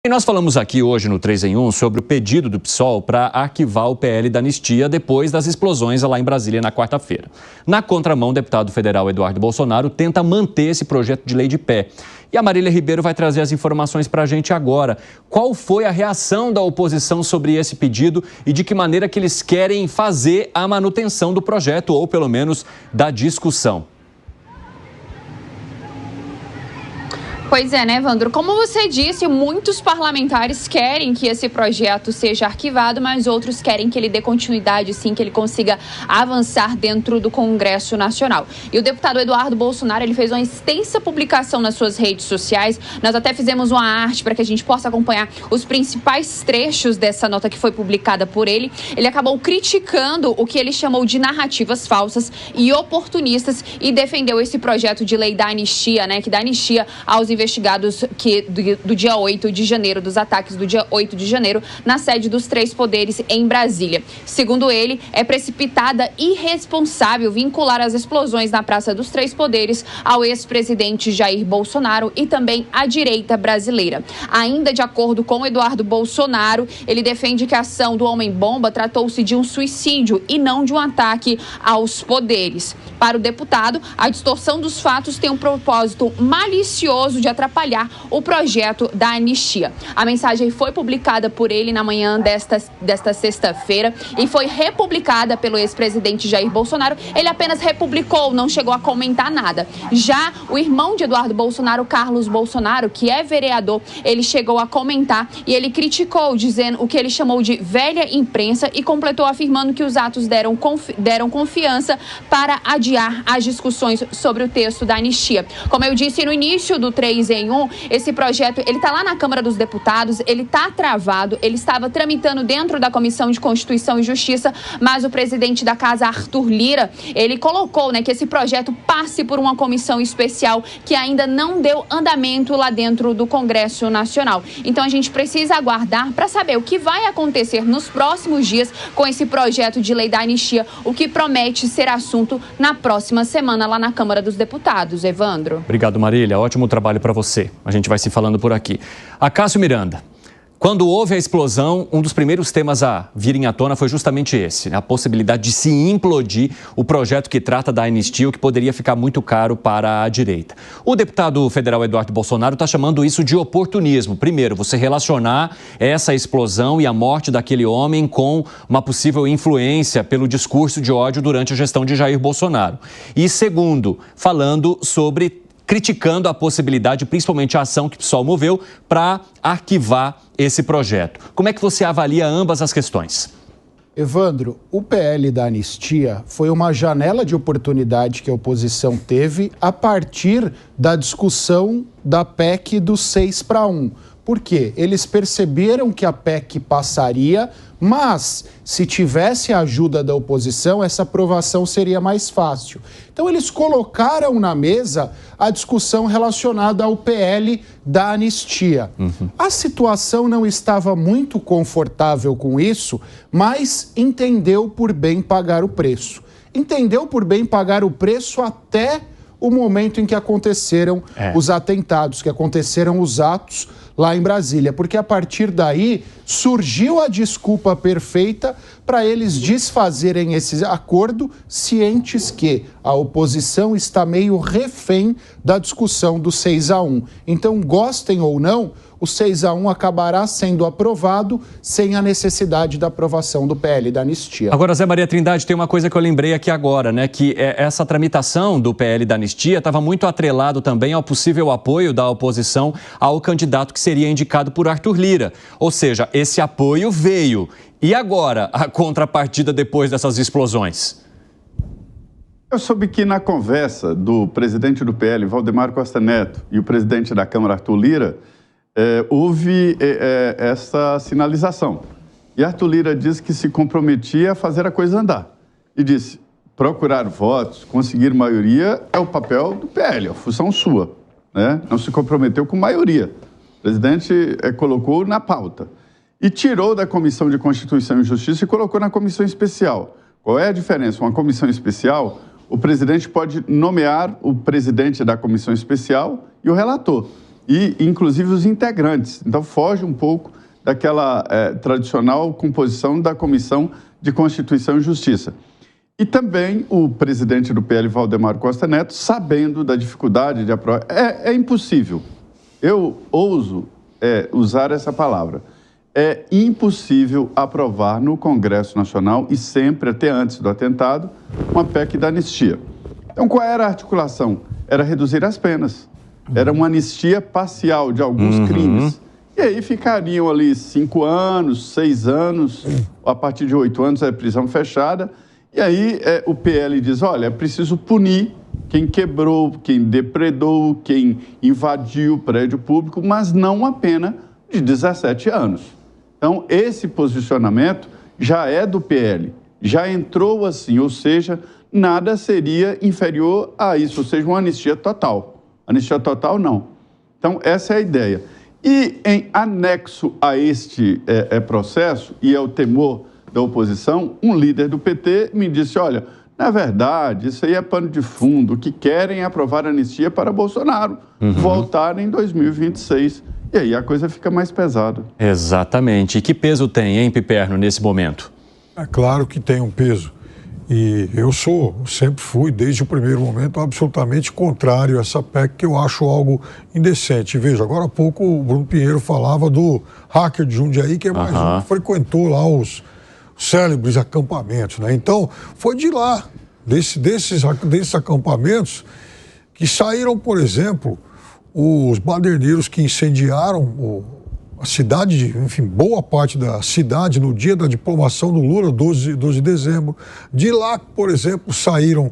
E nós falamos aqui hoje no 3 em 1 sobre o pedido do PSOL para arquivar o PL da anistia depois das explosões lá em Brasília na quarta-feira. Na contramão, o deputado federal Eduardo Bolsonaro tenta manter esse projeto de lei de pé. E a Marília Ribeiro vai trazer as informações para a gente agora. Qual foi a reação da oposição sobre esse pedido e de que maneira que eles querem fazer a manutenção do projeto, ou pelo menos da discussão? Pois é, né, Evandro? Como você disse, muitos parlamentares querem que esse projeto seja arquivado, mas outros querem que ele dê continuidade, sim, que ele consiga avançar dentro do Congresso Nacional. E o deputado Eduardo Bolsonaro, ele fez uma extensa publicação nas suas redes sociais. Nós até fizemos uma arte para que a gente possa acompanhar os principais trechos dessa nota que foi publicada por ele. Ele acabou criticando o que ele chamou de narrativas falsas e oportunistas e defendeu esse projeto de lei da anistia, né, que dá anistia aos investigados do dia 8 de janeiro, dos ataques do dia 8 de janeiro, na sede dos três poderes em Brasília. Segundo ele, é precipitada e irresponsável vincular as explosões na Praça dos Três Poderes ao ex-presidente Jair Bolsonaro e também à direita brasileira. Ainda de acordo com Eduardo Bolsonaro, ele defende que a ação do homem-bomba tratou-se de um suicídio e não de um ataque aos poderes. Para o deputado, a distorção dos fatos tem um propósito malicioso de atrapalhar o projeto da anistia. A mensagem foi publicada por ele na manhã desta sexta-feira e foi republicada pelo ex-presidente Jair Bolsonaro. Ele apenas republicou, não chegou a comentar nada. Já o irmão de Eduardo Bolsonaro, Carlos Bolsonaro, que é vereador, ele chegou a comentar e ele criticou, dizendo o que ele chamou de velha imprensa e completou afirmando que os atos deram confiança para adiar as discussões sobre o texto da anistia. Como eu disse no início do 3 em 1, esse projeto, ele está lá na Câmara dos Deputados, ele está travado, ele estava tramitando dentro da Comissão de Constituição e Justiça, mas o presidente da Casa, Arthur Lira, ele colocou, né, que esse projeto passe por uma comissão especial que ainda não deu andamento lá dentro do Congresso Nacional. Então a gente precisa aguardar para saber o que vai acontecer nos próximos dias com esse projeto de lei da anistia, o que promete ser assunto na próxima semana lá na Câmara dos Deputados. Evandro. Obrigado, Marília. Ótimo trabalho para você. A gente vai se falando por aqui. Acácio Miranda, quando houve a explosão, um dos primeiros temas a virem à tona foi justamente esse, a possibilidade de se implodir o projeto que trata da anistia, o que poderia ficar muito caro para a direita. O deputado federal Eduardo Bolsonaro está chamando isso de oportunismo. Primeiro, você relacionar essa explosão e a morte daquele homem com uma possível influência pelo discurso de ódio durante a gestão de Jair Bolsonaro. E segundo, criticando a possibilidade, principalmente a ação que o PSOL moveu para arquivar esse projeto. Como é que você avalia ambas as questões? Evandro, o PL da anistia foi uma janela de oportunidade que a oposição teve a partir da discussão da PEC do 6-1. Por quê? Eles perceberam que a PEC passaria, mas se tivesse a ajuda da oposição, essa aprovação seria mais fácil. Então eles colocaram na mesa a discussão relacionada ao PL da anistia. A situação não estava muito confortável com isso, mas entendeu por bem pagar o preço. Entendeu por bem pagar o preço até o momento em que aconteceram os atentados, que aconteceram os atos lá em Brasília, porque a partir daí surgiu a desculpa perfeita para eles desfazerem esse acordo, cientes que a oposição está meio refém da discussão do 6-1. Então, gostem ou não, o 6-1 acabará sendo aprovado sem a necessidade da aprovação do PL da anistia. Agora, Zé Maria Trindade, tem uma coisa que eu lembrei aqui agora, né? Que essa tramitação do PL da anistia estava muito atrelado também ao possível apoio da oposição ao candidato que seria indicado por Arthur Lira. Ou seja, esse apoio veio. E agora, a contrapartida depois dessas explosões? Eu soube que na conversa do presidente do PL, Valdemar Costa Neto, e o presidente da Câmara, Arthur Lira, houve essa sinalização. E Arthur Lira disse que se comprometia a fazer a coisa andar. E disse, procurar votos, conseguir maioria é o papel do PL, é a função sua, né? Não se comprometeu com maioria. O presidente colocou na pauta. E tirou da Comissão de Constituição e Justiça e colocou na Comissão Especial. Qual é a diferença? Uma comissão especial, o presidente pode nomear o presidente da Comissão Especial e o relator. e, inclusive, os integrantes. Então, foge um pouco daquela tradicional composição da Comissão de Constituição e Justiça. E também o presidente do PL, Valdemar Costa Neto, sabendo da dificuldade de aprovar. É impossível. Eu ouso usar essa palavra. É impossível aprovar no Congresso Nacional, e sempre, até antes do atentado, uma PEC da anistia. Então, qual era a articulação? Era reduzir as penas. Era uma anistia parcial de alguns crimes. E aí ficariam ali 5 anos, 6 anos, a partir de 8 anos é prisão fechada. E aí o PL diz, olha, é preciso punir quem quebrou, quem depredou, quem invadiu o prédio público, mas não uma pena de 17 anos. Então, esse posicionamento já é do PL, já entrou assim, ou seja, nada seria inferior a isso, ou seja, uma anistia total. Anistia total, não. Então, essa é a ideia. E em anexo a este processo, e é o temor da oposição, um líder do PT me disse, olha, na verdade, isso aí é pano de fundo, o que querem é aprovar a anistia para Bolsonaro voltar em 2026. E aí a coisa fica mais pesada. Exatamente. E que peso tem, hein, Piperno, nesse momento? É claro que tem um peso. E eu sempre fui, desde o primeiro momento, absolutamente contrário a essa PEC, que eu acho algo indecente. Veja, agora há pouco o Bruno Pinheiro falava do hacker de Jundiaí, que é mais um que frequentou lá os célebres acampamentos, né? Então, foi de lá, desses acampamentos, que saíram, por exemplo, os baderneiros que incendiaram a cidade, enfim, boa parte da cidade no dia da diplomação do Lula, 12 de dezembro. De lá, por exemplo, saíram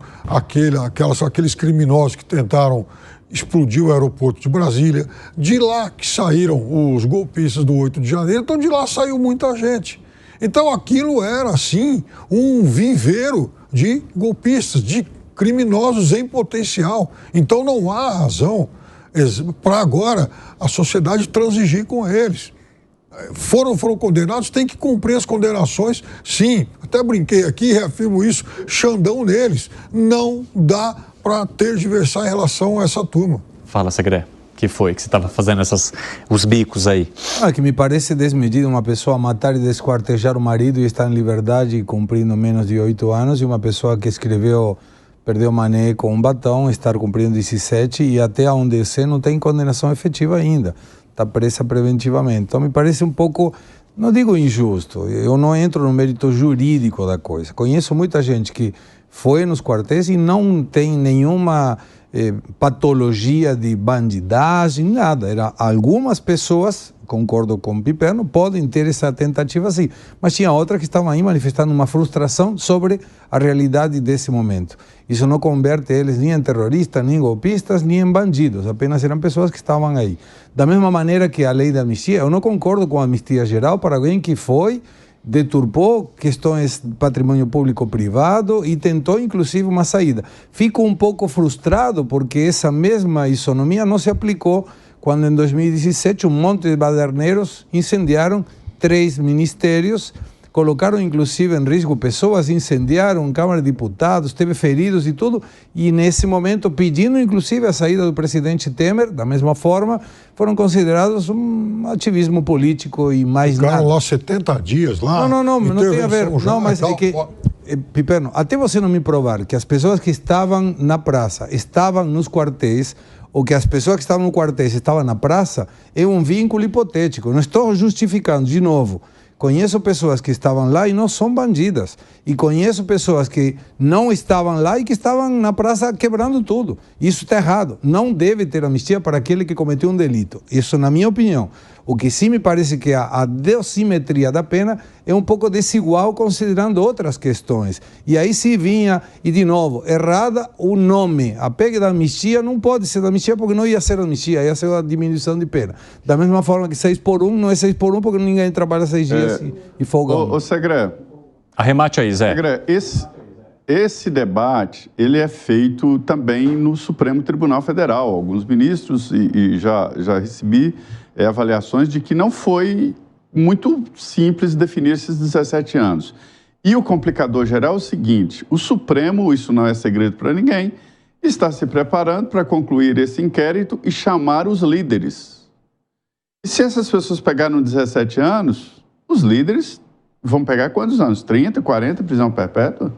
aqueles criminosos que tentaram explodir o aeroporto de Brasília. De lá que saíram os golpistas do 8 de janeiro. Então, de lá saiu muita gente. Então, aquilo era, assim, um viveiro de golpistas, de criminosos em potencial. Então, não há razão para agora a sociedade transigir com eles. Foram condenados, tem que cumprir as condenações, sim. Até brinquei aqui, reafirmo isso, Xandão neles. Não dá para tergiversar em relação a essa turma. Fala, Segré. Que foi que você estava fazendo os bicos aí? Que me parece desmedido uma pessoa matar e desquartejar o marido e estar em liberdade cumprindo menos de 8 anos, e uma pessoa que escreveu perdeu Mané com um batom, estar cumprindo 17 e até onde eu sei não tem condenação efetiva ainda, está presa preventivamente. Então me parece um pouco, não digo injusto, eu não entro no mérito jurídico da coisa. Conheço muita gente que foi nos quartéis e não tem nenhuma patologia de bandidagem, nada. Era algumas pessoas, concordo com o Piperno, podem ter essa tentativa sim, mas tinha outras que estavam aí manifestando uma frustração sobre a realidade desse momento. Isso não converte eles nem em terroristas, nem em golpistas, nem em bandidos, apenas eram pessoas que estavam aí. Da mesma maneira que a lei da anistia, eu não concordo com a anistia geral para alguém que deturpou questões de patrimônio público-privado e tentou, inclusive, uma saída. Fico um pouco frustrado porque essa mesma isonomia não se aplicou quando, em 2017, um monte de baderneiros incendiaram 3 ministérios, colocaram, inclusive, em risco pessoas, incendiaram Câmara de Deputados, teve feridos e tudo, e nesse momento, pedindo, inclusive, a saída do presidente Temer, da mesma forma, foram considerados um ativismo político e mais nada. Ficaram lá 70 dias lá. Não tem a ver. Não, mas é que, Piperno, até você não me provar que as pessoas que estavam na praça estavam nos quartéis, ou que as pessoas que estavam no quartéis estavam na praça, é um vínculo hipotético. Não estou justificando, de novo. Conheço pessoas que estavam lá e não são bandidas. E conheço pessoas que não estavam lá e que estavam na praça quebrando tudo. Isso está errado. Não deve ter anistia para aquele que cometeu um delito. Isso, na minha opinião. O que sim me parece que a dosimetria da pena é um pouco desigual considerando outras questões. E aí se vinha, e de novo, errada o nome. A PEC da anistia não pode ser da anistia porque não ia ser anistia, ia ser a diminuição de pena. Da mesma forma que 6x1 não é 6x1 porque ninguém trabalha 6 dias e folga um. Ô Segré. Arremate aí, Zé. Segré, esse debate, ele é feito também no Supremo Tribunal Federal. Alguns ministros, e já recebi avaliações de que não foi muito simples definir esses 17 anos. E o complicador geral é o seguinte, o Supremo, isso não é segredo para ninguém, está se preparando para concluir esse inquérito e chamar os líderes. E se essas pessoas pegaram 17 anos, os líderes vão pegar quantos anos? 30, 40, prisão perpétua?